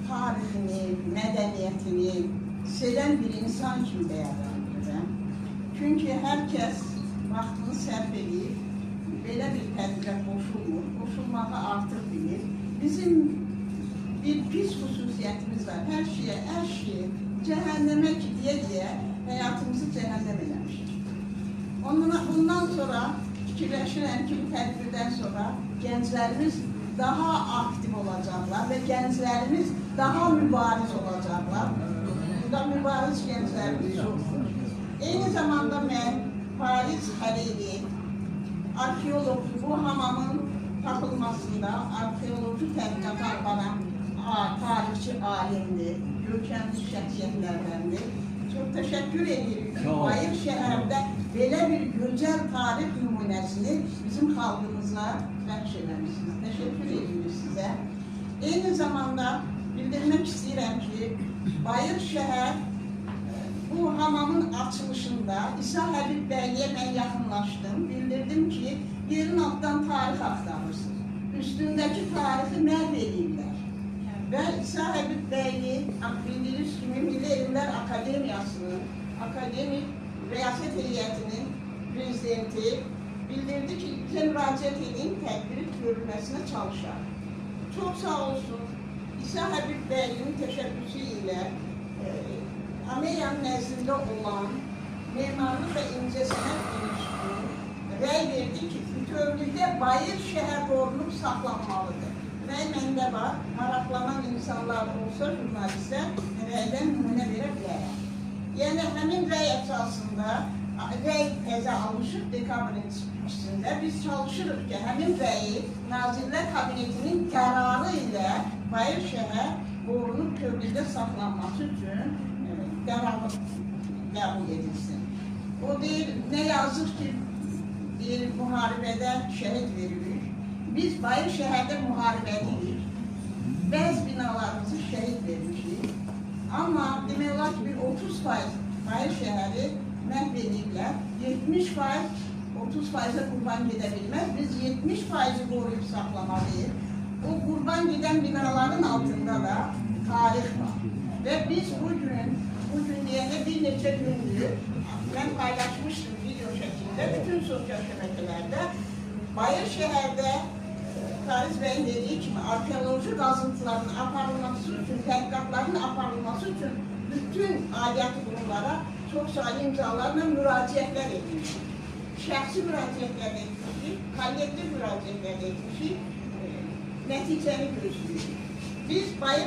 tarixini, mədəniyyətini sevən bir insan kimi dəyərləndirirəm. Çünki hər kəs vaxtını sərf edir, belə bir tədbirə qoşulmur, qoşulmağı artıq bilir. Bizim bir pis xüsusiyyətimiz var, hər şeyi cəhənnəmə ki deyə həyatımızı cəhənnəm eləmişik. Bundan sonra fikirləşirəm ki, bu tədbirdən sonra gənclərimiz daha aktiv olacaqlar və gənclərimiz daha mübariz olacaqlar. Burada mübariz gənclərimiz çoxdur. Eyni zamanda mən Fariz Xəlili, arxeoloqdur, bu hamamın tapılmasında arxeoloji tədqiqat aparan tarixçi alimdir, görkəmli şəxsiyyətlərdəndir. Çox təşəkkür edirik ki, Bayır şəhərdə belə bir gözəl tarix nümunəsini bizim xalqımıza bəxş eləmişsiniz. Təşəkkür edirik sizə. Eyni zamanda bildirmək istəyirəm ki, Bayır şəhər bu hamamın açılışında İsa Həbib bəyliyə mən yaxınlaşdım. Bildirdim ki, yerin altdan tarix axtarırsınız. Üstündəki tarixi məhv edirlər. Və İsa Həbib bəyli, bildirirsiniz kimi Milli Elmlər Akademiyasının, akademik riyasət heyətinin prezidenti bildirdi ki, bizə müraciət edin, tədbiri görülməsinə çalışar. Çox sağ olsun, İsa Həbib bəylinin təşəbbüsü ilə Ameyanın nəzdində olan Memarlıq və İncəsənət İnstitutu rəy verdi ki, bütövlükdə Bayır şəhər qorunub saxlanmalıdır. Rəy məndə var, maraqlanan insanlar olsa jurnalistlər rəydən nümunə verə bilərəm. Yəni, həmin rəy əsasında, rəy təzə almışıq dekabrın içində, biz çalışırıq ki, həmin rəyi Nazirlər Kabinetinin qərarı ilə Bayır şəhər qorunub kövründə saxlanması üçün qərarı qəbul edilsin. O deyir, nə yazıq ki, deyir, müharibədə şəhid veririk. Biz Bayır şəhərdə müharibəliyik. Bəzi binalarımızı şəhid vermişik. Amma demək olar ki, bir 30% Bayır şəhəri məhv ediblər. 70%, 30%-ə qurban gedə bilməz. Biz 70%-i qoruyub saxlamalıyıq. O qurban gedən binaların altında da tarix var. Və biz bugün deyəndə bir neçə gündür, mən paylaşmışdım video şəklində, bütün sosial şəbəkələrdə Bayır şəhərdə Fariz bəyin dediyi kimi arxeoloji qazıntıların aparılması üçün, tədqiqatların aparılması üçün bütün aidiyyatı qurumlara çox saylı imzalarla müraciətlər etmişik. Şəxsi müraciətlər etmişik, kollektiv müraciətlər etmişik, nəticəni gözləyirik. Biz Bayır